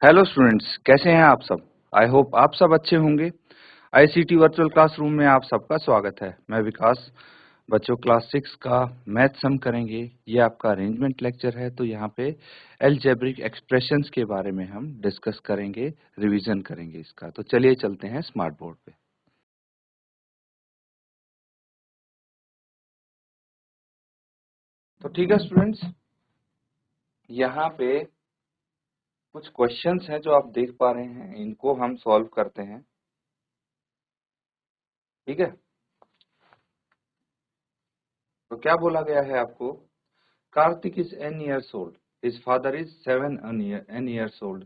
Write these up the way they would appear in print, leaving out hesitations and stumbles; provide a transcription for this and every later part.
Hello students, कैसे हैं आप सब? आई होप आप सब अच्छे होंगे। आईसीटी वर्चुअल क्लासरूम में आप सबका स्वागत है। मैं विकास। बच्चों, क्लास 6 का मैथ सम करेंगे। ये आपका अरेंजमेंट लेक्चर है, तो यहाँ पे अलजेब्रिक एक्सप्रेशंस के बारे में हम डिस्कस करेंगे, रिवीजन करेंगे इसका। तो चलिए चलते हैं स्मार्ट बोर्ड पे। तो ठीक है स्टूडेंट्स, यहाँ पे कुछ क्वेश्चंस हैं जो आप देख पा रहे हैं, इनको हम सॉल्व करते हैं। ठीक है, तो क्या बोला गया है आपको? Kartik is n years old, his father is 7 years old।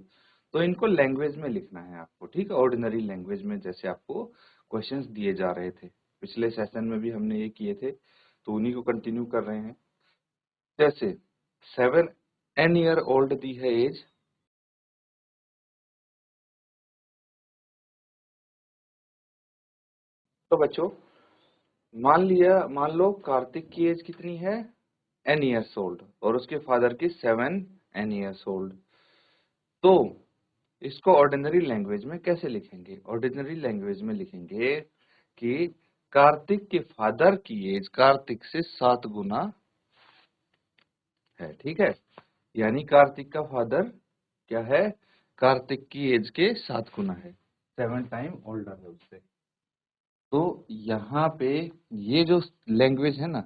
तो इनको लैंग्वेज में लिखना है आपको, ठीक है, ऑर्डिनरी लैंग्वेज में, जैसे आपको क्वेश्चंस दिए जा रहे थे। पिछले सेशन में भी हमने ये किए थे, तो उन्हीं को कंटिन्यू कर रहे हैं। जैसे 7 n year old दी है एज, तो बच्चों मान लो कार्तिक की एज कितनी है, n years old, और उसके फादर की 7 n years old। तो इसको ऑर्डिनरी लैंग्वेज में कैसे लिखेंगे? ऑर्डिनरी लैंग्वेज में लिखेंगे कि कार्तिक के फादर की एज कार्तिक से 7 गुना है। ठीक है, यानी कार्तिक का फादर क्या है? कार्तिक की एज के 7 गुना है, 7 टाइम ओल्डर है उससे। तो यहाँ पे ये जो लैंग्वेज है ना,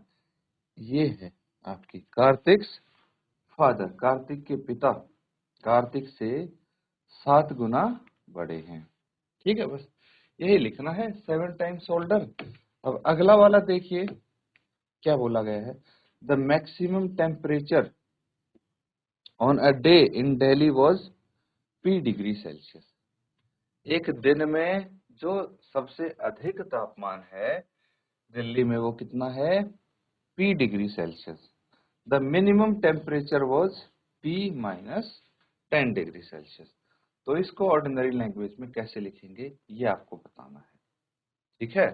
ये है आपकी कार्तिक फादर, कार्तिक के पिता कार्तिक से 7 गुना बड़े हैं। ठीक है, बस यही लिखना है, 7 टाइम्स ओल्डर। अब अगला वाला देखिए क्या बोला गया है। The maximum temperature on a day in Delhi was P degree Celsius. एक दिन में जो सबसे अधिक तापमान है दिल्ली में, वो कितना है? P degree Celsius. The minimum temperature was P minus 10 degree Celsius. तो इसको ऑर्डिनरी लैंग्वेज में कैसे लिखेंगे, ये आपको बताना है। ठीक है,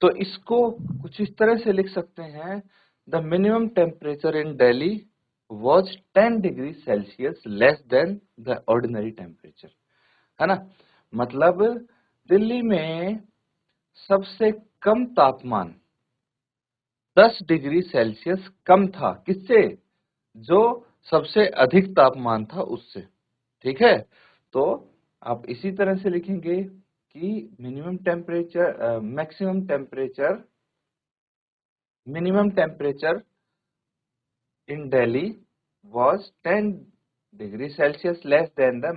तो इसको कुछ इस तरह से लिख सकते हैं। The minimum temperature in Delhi was 10 degree Celsius less than the ordinary temperature, है ना। मतलब दिल्ली में सबसे कम तापमान 10 डिग्री सेल्सियस कम था, किससे? जो सबसे अधिक तापमान था उससे। ठीक है, तो आप इसी तरह से लिखेंगे कि minimum temperature in Delhi was 10 degrees Celsius less than the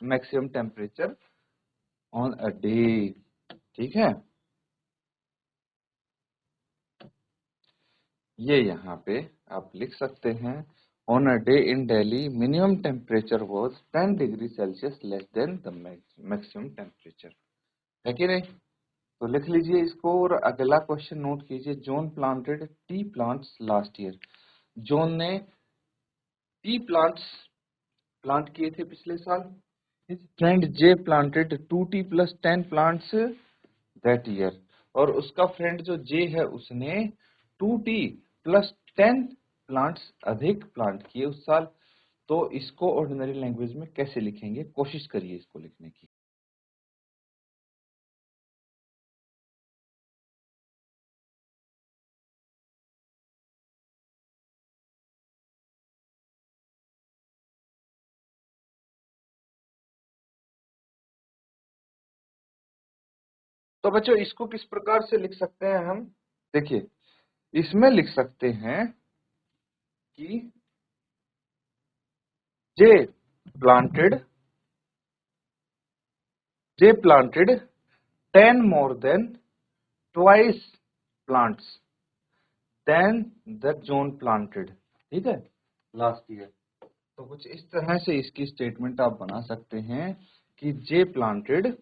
maximum temperature on a day। ठीक है, ये यहाँ पे आप लिख सकते हैं। on a day in Delhi minimum temperature was 10 degree Celsius less than the maximum temperature। है कि नहीं? तो लिख लीजिए इसको, और अगला क्वेश्चन नोट कीजिए। John planted T plants last year. John ने टी प्लांट्स प्लांट किए थे पिछले साल। His friend J planted 2T plus 10 plants that year। और उसका फ्रेंड जो J है, उसने 2T plus 10 प्लांट्स अधिक प्लांट किए उस साल। तो इसको ऑर्डिनरी लैंग्वेज में कैसे लिखेंगे? कोशिश करिए इसको लिखने की। तो बच्चों, इसको किस प्रकार से लिख सकते हैं हम? देखिए, इसमें लिख सकते हैं कि J planted J planted 10 more than twice plants than the zone planted. ठीक है, लास्ट ईयर। तो कुछ इस तरह से इसकी स्टेटमेंट आप बना सकते हैं कि जे प्लांटेड,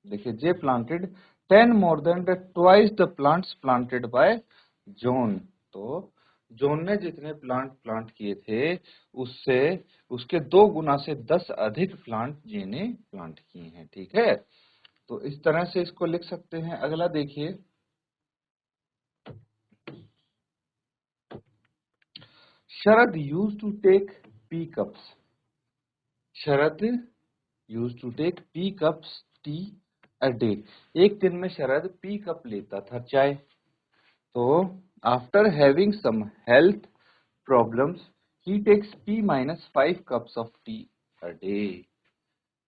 देखिए, J planted 10 more than the twice the plants planted by John. तो जोन ने जितने प्लांट किए थे, उससे उसके 2 गुना से 10 अधिक प्लांट जे ने प्लांट किए हैं। ठीक है, तो इस तरह से इसको लिख सकते हैं। अगला देखिए, Sharad used to take P cups. Sharad use to take P cups tea a day. एक दिन में शरद P कप लेता था चाय। तो after having some health problems he takes P-5 cups of tea a day.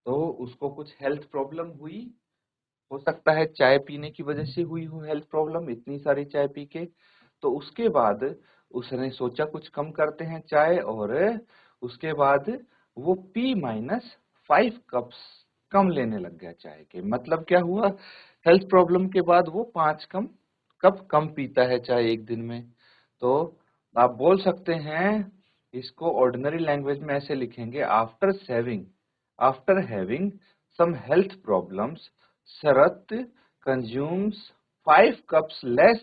तो उसको कुछ हेल्थ प्रॉब्लम हुई, हो सकता है चाय पीने की वजह से हुई हो हेल्थ प्रॉब्लम, इतनी सारी चाय पी के। तो उसके बाद उसने सोचा कुछ कम करते हैं चाय, और उसके बाद वो P-5 कप्स कम लेने लग गया चाय के। मतलब क्या हुआ, हेल्थ प्रॉब्लम के बाद वो 5 कप कम पीता है चाय एक दिन में। तो आप बोल सकते हैं, इसको ऑर्डिनरी लैंग्वेज में ऐसे लिखेंगे, after having some health problems Sharat consumes 5 cups less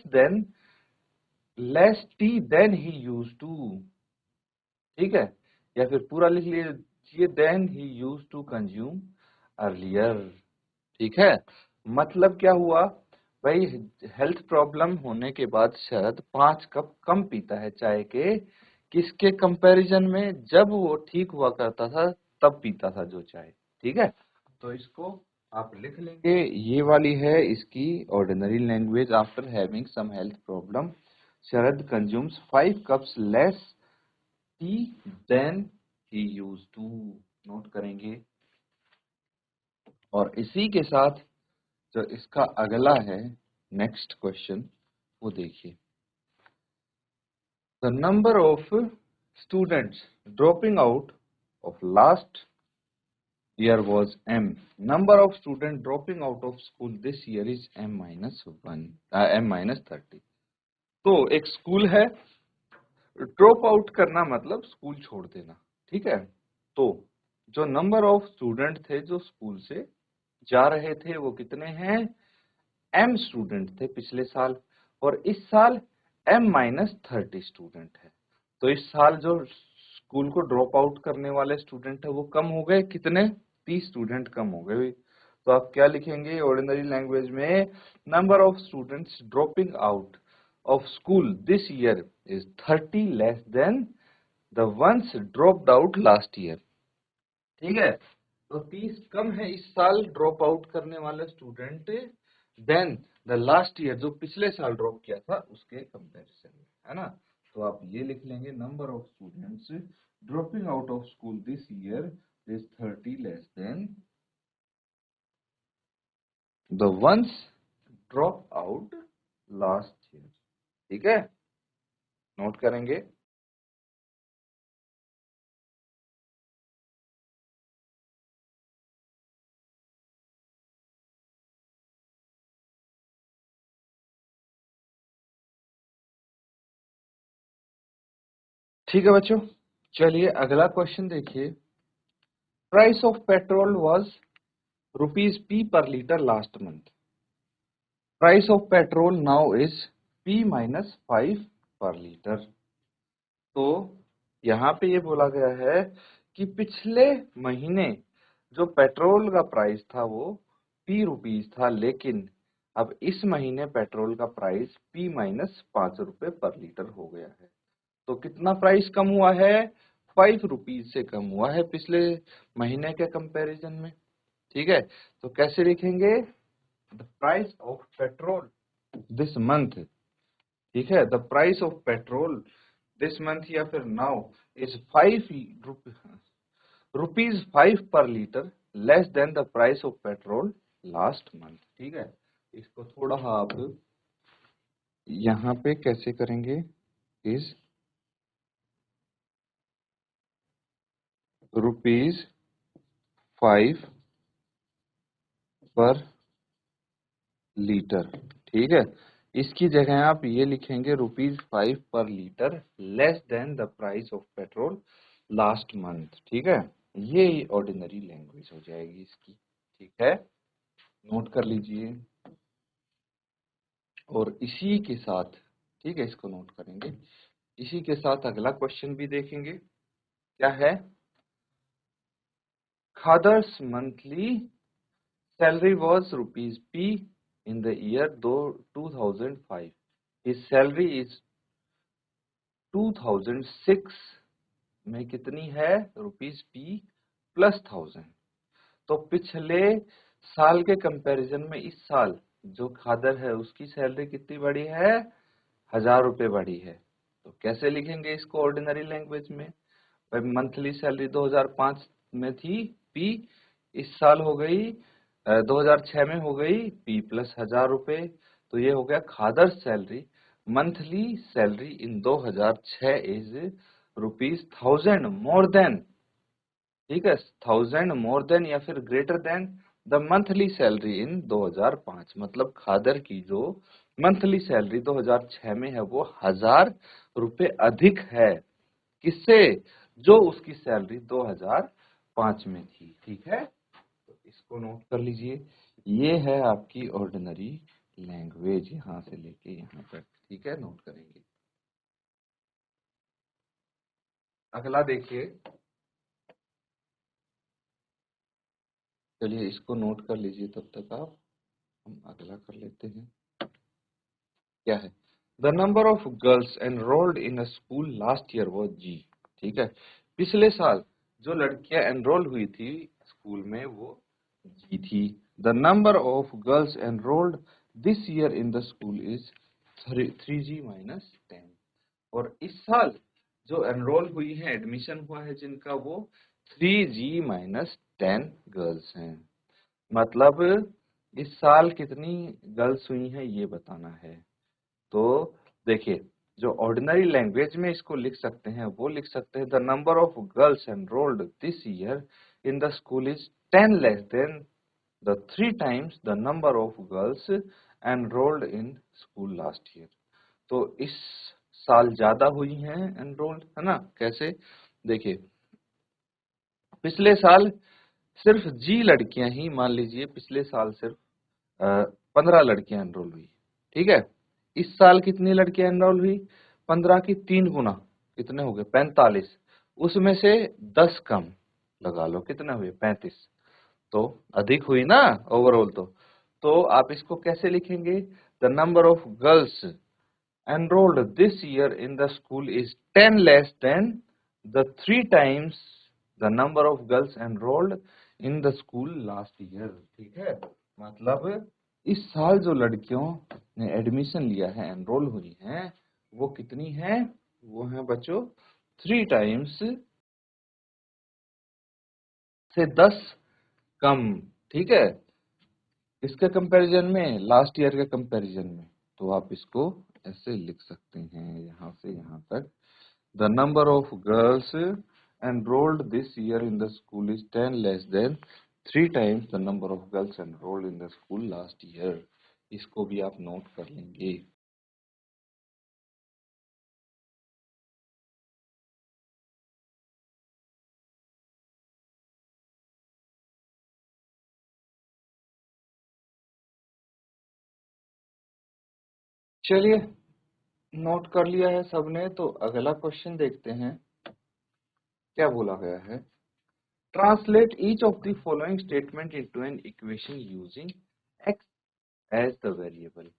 tea than he used to। ठीक है, या फिर पूरा लिख लीजिए, then he used to consume earlier. ठीक है, मतलब क्या हुआ भाई, हेल्थ प्रॉब्लम होने के बाद शरद 5 कप कम पीता है चाय के। किसके कंपैरिजन में, जब वो ठीक हुआ करता था तब पीता था जो चाय। ठीक है, तो इसको आप लिख लेंगे, ये वाली है इसकी ordinary language. After having some health problem Sharad consumes 5 cups less tea than he used to. Note करेंगे। और इसी के साथ जो इसका अगला है नेक्स्ट क्वेश्चन, वो देखिए। The number of students dropping out of last year was M. Number of students dropping out of school this year is M-30। तो एक स्कूल है, ड्रॉप आउट करना मतलब स्कूल छोड़ देना। ठीक है, तो जो नंबर ऑफ स्टूडेंट थे जो स्कूल से जा रहे थे वो कितने हैं, M स्टूडेंट थे पिछले साल, और इस साल M-30 स्टूडेंट है। तो इस साल जो स्कूल को ड्रॉप आउट करने वाले स्टूडेंट है वो कम हो गए, कितने, 30 स्टूडेंट कम हो गए। तो आप क्या लिखेंगे ऑर्डिनरी लैंग्वेज में, number of students dropping out of school this year is 30 less than the ones dropped out last year. ठीक है, तो 30 कम है इस साल ड्रॉप आउट करने वाले student than the last year, जो पिछले साल ड्रॉप किया था उसके कंपैरिजन में, है ना। तो आप ये लिख लेंगे, number of students dropping out of school this year is 30 less than the ones drop out last year. ठीक है, नोट करेंगे। ठीक है बच्चों, चलिए अगला क्वेश्चन देखिए। Price of petrol was ₹P per liter last month। Price of petrol now is P-5 per liter। तो यहाँ पे ये बोला गया है कि पिछले महीने जो पेट्रोल का प्राइस था वो ₹P था, लेकिन अब इस महीने पेट्रोल का प्राइस P-5 पर लीटर हो गया है। तो कितना प्राइस कम हुआ है, ₹5 से कम हुआ है पिछले महीने के कंपैरिजन में। ठीक है, तो कैसे लिखेंगे, the price of petrol this month. ठीक है, the price of petrol this month या फिर नाउ इज ₹5 पर litre less than the price of petrol last month. ठीक है, इसको थोड़ा आप यहाँ पे कैसे करेंगे, इज ₹5 पर लीटर। ठीक है, इसकी जगह आप ये लिखेंगे ₹5 पर litre less than the price of petrol last month. ठीक है, ये ऑर्डिनरी लैंग्वेज हो जाएगी इसकी। ठीक है, नोट कर लीजिए। और इसी के साथ, ठीक है, इसको नोट करेंगे। इसी के साथ अगला क्वेश्चन भी देखेंगे, क्या है, Khadar's monthly salary was ₹P in the year 2005। His salary is 2006 में कितनी है, ₹P प्लस 1000। तो पिछले साल के कंपैरिजन में इस साल जो खादर है उसकी सैलरी कितनी बढ़ी है? 1000 रुपये बढ़ी है। तो कैसे लिखेंगे इसको ऑर्डिनरी लैंग्वेज में? भाई मंथली सैलरी 2005 में थी पी, इस साल हो गई 2006 में हो गई पी प्लस 1000 रुपये। तो ये हो गया Khadar salary, monthly salary in 2006 is ₹1000 more than, ठीक है, 1000 मोर देन या फिर greater than the monthly salary in 2005। मतलब खादर की जो मंथली सैलरी 2006 में है वो 1000 रुपये अधिक है, किससे? जो उसकी सैलरी 2005 में थी, ठीक है। तो इसको नोट कर लीजिए, ये है आपकी ऑर्डिनरी लैंग्वेज यहाँ से लेके यहाँ तक, ठीक है, नोट करेंगे। अगला देखिए, चलिए इसको नोट कर लीजिए तब तक आप, हम अगला कर लेते हैं। क्या है? The number of girls enrolled in a school last year was G, ठीक है। पिछले साल जो लड़कियां एनरोल हुई थी स्कूल में वो जी थी। The number of girls enrolled this year in the school is 3G minus 10। और इस साल जो एनरोल हुई है, एडमिशन हुआ है जिनका, वो 3G माइनस 10 गर्ल्स हैं। मतलब इस साल कितनी गर्ल्स हुई हैं ये बताना है। तो देखिए, जो ऑर्डिनरी लैंग्वेज में इसको लिख सकते हैं वो लिख सकते हैं the number of girls enrolled this year in the school is 10 less than the 3 times the number of girls enrolled in school last year. तो इस साल ज्यादा हुई हैं एनरोल्ड, है ना। कैसे? देखिए, पिछले साल सिर्फ जी लड़कियां ही, मान लीजिए पिछले साल सिर्फ 15 लड़कियां एनरोल हुई, ठीक है। इस साल कितनी लड़कियां एनरोल हुई? 15 की 3 गुना, कितने हो गए? 45। उसमें से 10 कम लगा लो, कितने हुए? 35। तो अधिक हुई ना ओवरऑल। तो आप इसको कैसे लिखेंगे? The number of girls enrolled this year in the school is 10 less than the 3 times the number of girls enrolled in the school last year, ठीक है। मतलब इस साल जो लड़कियों ने एडमिशन लिया है, एनरोल हुई हैं, वो कितनी है? वो है बच्चों 3 टाइम्स से 10 कम, ठीक है। इसके कंपैरिजन में, लास्ट ईयर के कंपैरिजन में। तो आप इसको ऐसे लिख सकते हैं, यहाँ से यहाँ तक। The number of girls enrolled this year in the school is 10 less than 3 times the number of girls enrolled in the school last year। इसको भी आप नोट कर लेंगे। चलिए, नोट कर लिया है सबने, तो अगला क्वेश्चन देखते हैं क्या बोला गया है। Translate each of the following statement into an equation using x as the variable.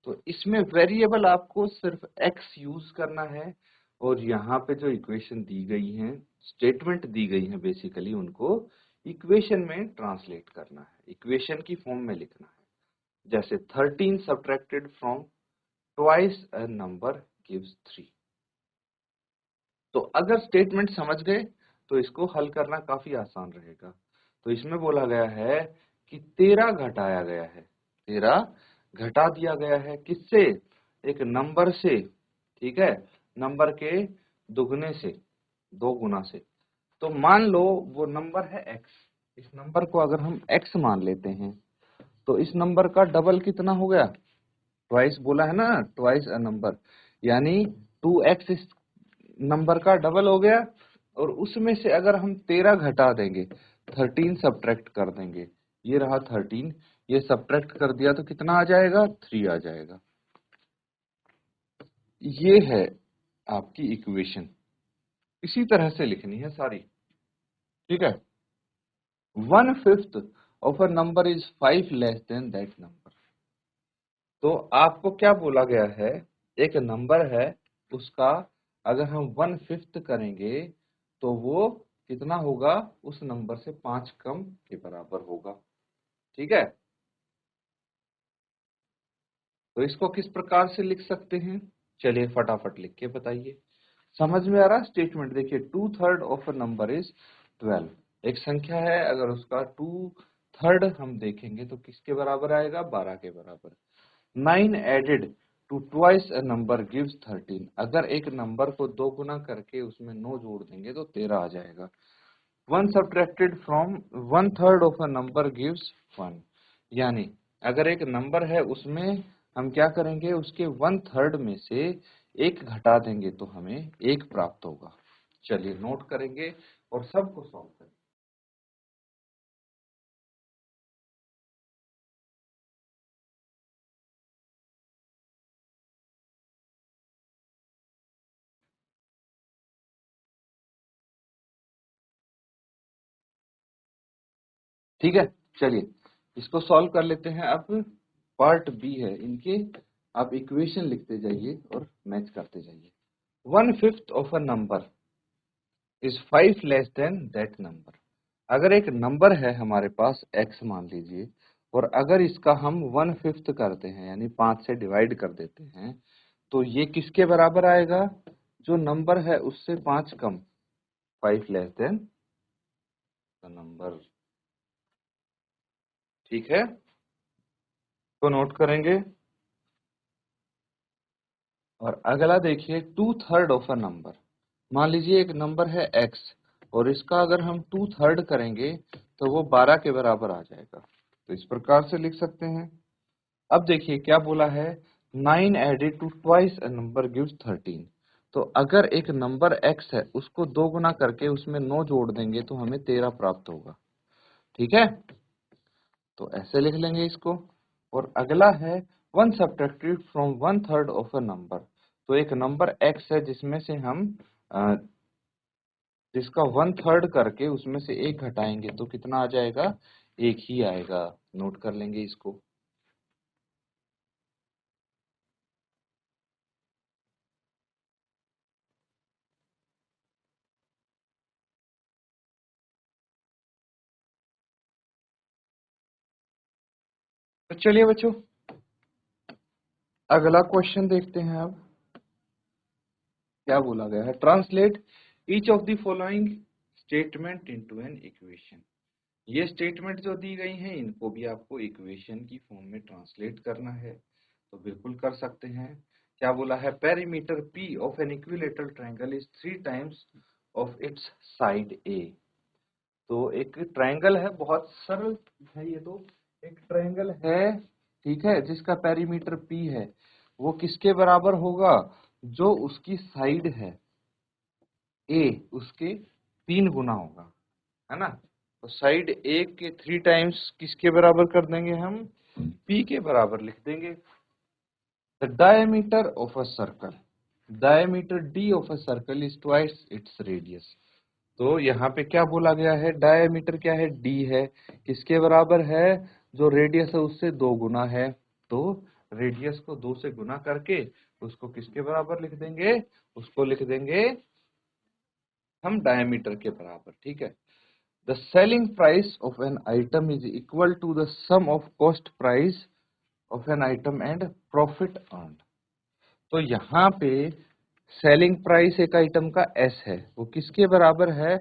तो इसमें वेरिएबल आपको सिर्फ x यूज करना है, और यहाँ पे जो इक्वेशन दी गई है, स्टेटमेंट दी गई है, बेसिकली उनको इक्वेशन में ट्रांसलेट करना है, इक्वेशन की फॉर्म में लिखना है। जैसे 13 subtracted from twice a number gives 3। तो अगर स्टेटमेंट समझ गए तो इसको हल करना काफी आसान रहेगा। तो इसमें बोला गया है कि 13 घटाया गया है, 13 घटा दिया गया है किससे? एक नंबर से, ठीक है, नंबर के दुगने से, 2 गुना से। तो मान लो वो नंबर है x, इस नंबर को अगर हम x मान लेते हैं, तो इस नंबर का डबल कितना हो गया? ट्वाइस बोला है ना, ट्वाइस अ नंबर, यानी 2x इस नंबर का डबल हो गया। और उसमें से अगर हम 13 घटा देंगे, 13 सब्ट्रैक्ट कर देंगे, ये रहा 13, ये सब्ट्रैक्ट कर दिया तो कितना आ जाएगा? 3 आ जाएगा। ये है आपकी इक्वेशन, इसी तरह से लिखनी है सारी, ठीक है। 1/5 of a number is 5 less than that number. तो आपको क्या बोला गया है? एक नंबर है, उसका अगर हम 1/5 करेंगे तो वो कितना होगा, उस नंबर से 5 कम के बराबर होगा। ठीक है, तो इसको किस प्रकार से लिख सकते हैं, चलिए फटाफट लिख के बताइए। समझ में आ रहा स्टेटमेंट, देखिए 2/3 ऑफ अ नंबर इज 12। एक संख्या है, अगर उसका 2/3 हम देखेंगे तो किसके बराबर आएगा, 12 के बराबर। 9 added to twice a number gives 13। अगर एक नंबर को 2 गुना करके उसमें 9 जोड़ देंगे तो 13 आ जाएगा। 1 subtracted from 1/3 of a number gives 1। यानी अगर एक नंबर है उसमें हम क्या करेंगे, उसके 1/3 में से 1 घटा देंगे तो हमें 1 प्राप्त होगा। चलिए नोट करेंगे और सबको सॉल्व करेंगे। ठीक है, चलिए इसको सॉल्व कर लेते हैं। अब पार्ट बी है इनके, आप इक्वेशन लिखते जाइए और मैच करते जाइए। 1/5 of a number is 5 less than that number. अगर एक नंबर है हमारे पास x मान लीजिए, और अगर इसका हम 1/5 करते हैं यानी 5 से डिवाइड कर देते हैं, तो ये किसके बराबर आएगा, जो नंबर है उससे 5 कम, 5 लेस देन द नंबर। ठीक है, तो नोट करेंगे। और अगला देखिए 2/3 ऑफ अ नंबर। मान लीजिए एक नंबर है x, और इसका अगर हम 2/3 करेंगे तो वो 12 के बराबर आ जाएगा। तो इस प्रकार से लिख सकते हैं। अब देखिए क्या बोला है, 9 added to twice a number gives 13। तो अगर एक नंबर x है उसको 2 गुना करके उसमें 9 जोड़ देंगे तो हमें 13 प्राप्त होगा। ठीक है, तो ऐसे लिख लेंगे इसको। और अगला है 1 subtracted from 1/3 of a number. तो एक नंबर x है जिसमें से हम जिसका 1/3 करके उसमें से 1 घटाएंगे तो कितना आ जाएगा, 1 ही आएगा। नोट कर लेंगे इसको। तो चलिए बच्चों अगला क्वेश्चन देखते हैं। अब क्या बोला गया है, translate each of the following statement into an equation. ये स्टेटमेंट जो दी गई हैं इनको भी आपको इक्वेशन की फॉर्म में ट्रांसलेट करना है, तो बिल्कुल कर सकते हैं। क्या बोला है, perimeter P of an equilateral triangle is 3 times of its side A। तो एक ट्रायंगल है, बहुत सरल है ये तो। एक ट्रायंगल है, ठीक है, जिसका पेरीमीटर P है, वो किसके बराबर होगा, जो उसकी साइड है A उसके 3 गुना होगा, है ना। तो साइड A के 3 टाइम्स किसके बराबर कर देंगे हम, P के बराबर लिख देंगे। The diameter of a circle, diameter D of a circle is twice its radius. तो यहाँ पे क्या बोला गया है, डायमीटर क्या है, D है, किसके बराबर है, जो रेडियस है उससे 2 गुना है। तो रेडियस को 2 से गुना करके उसको किसके बराबर लिख देंगे, उसको लिख देंगे हम डायमीटर के बराबर। ठीक है, the selling price of an item is equal to the sum of cost price of an item and profit earn. तो यहाँ पे सेलिंग प्राइस एक आइटम का S है, वो किसके बराबर है,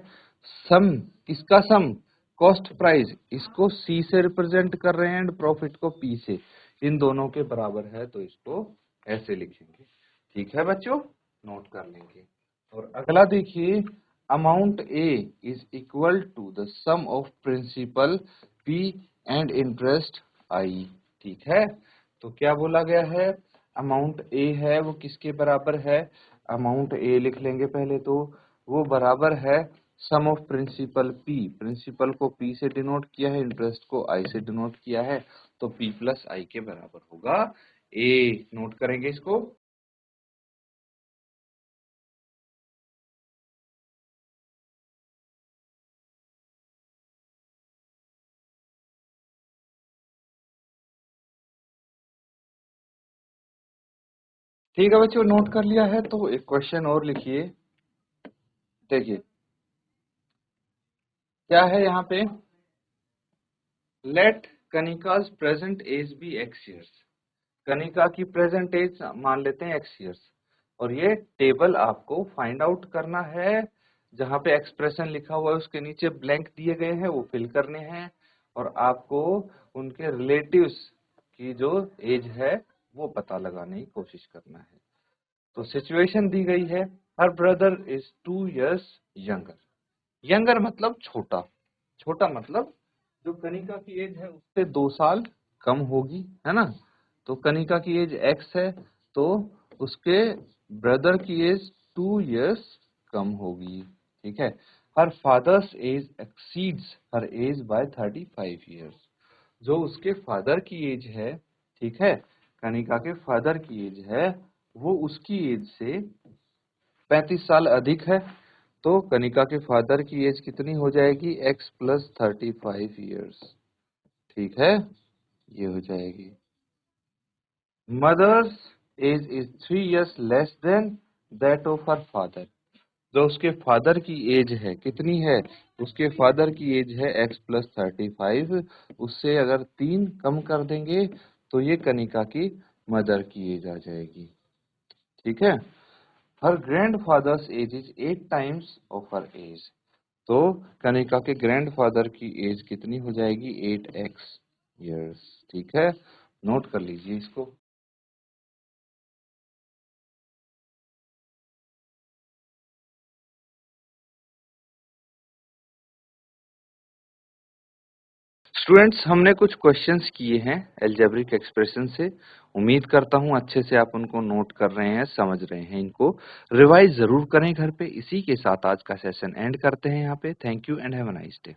सम, किसका सम, कॉस्ट प्राइस, इसको C से रिप्रेजेंट कर रहे हैं एंड प्रॉफिट को P से, इन दोनों के बराबर है, तो इसको ऐसे लिखेंगे। ठीक है बच्चों, नोट कर लेंगे। और अगला देखिए, amount A is equal to the sum of principal P and interest I। ठीक है, तो क्या बोला गया है, अमाउंट A है वो किसके बराबर है, अमाउंट A लिख लेंगे पहले तो, वो बराबर है सम ऑफ प्रिंसिपल P, प्रिंसिपल को P से डिनोट किया है, इंटरेस्ट को I से डिनोट किया है, तो P प्लस I के बराबर होगा A। नोट करेंगे इसको। ठीक है बच्चों, नोट कर लिया है तो एक क्वेश्चन और लिखिए। देखिए क्या है यहाँ पे, let Kanika's present age be X years. Kanika की प्रेजेंट एज मान लेते हैं एक्स ईयर्स, और ये टेबल आपको फाइंड आउट करना है। जहाँ पे एक्सप्रेशन लिखा हुआ है उसके नीचे ब्लैंक दिए गए हैं, वो फिल करने हैं, और आपको उनके रिलेटिव्स की जो एज है वो पता लगाने की कोशिश करना है। तो सिचुएशन दी गई है, her brother is 2 years younger. Younger मतलब छोटा, छोटा मतलब जो कनिका की एज है उससे 2 साल कम होगी, है ना। तो कनिका की एज x है, तो उसके ब्रदर की एज 2 years कम होगी, ठीक है। Her father's age exceeds her as by 35 years। जो उसके फादर की एज है, ठीक है, कनिका के फादर की एज है, वो उसकी एज से 35 साल अधिक है। तो कनिका के फादर की एज कितनी हो जाएगी, x प्लस 35 years, ठीक है, ये हो जाएगी। Mother's age is 3 years less than that of her father. जो उसके फादर की एज है कितनी है, उसके फादर की एज है x प्लस 35, उससे अगर 3 कम कर देंगे तो ये कनिका की मदर की एज आ जाएगी, ठीक है। Her grandfather's age is 8 times of her age. तो कनिका के ग्रैंडफादर की एज कितनी हो जाएगी, 8x years, ठीक है, नोट कर लीजिए इसको। स्टूडेंट्स, हमने कुछ क्वेश्चंस किए हैं अलजेब्रिक एक्सप्रेशन से। उम्मीद करता हूं अच्छे से आप उनको नोट कर रहे हैं, समझ रहे हैं। इनको रिवाइज जरूर करें घर पे। इसी के साथ आज का सेशन एंड करते हैं यहाँ पे। Thank you and have a nice day.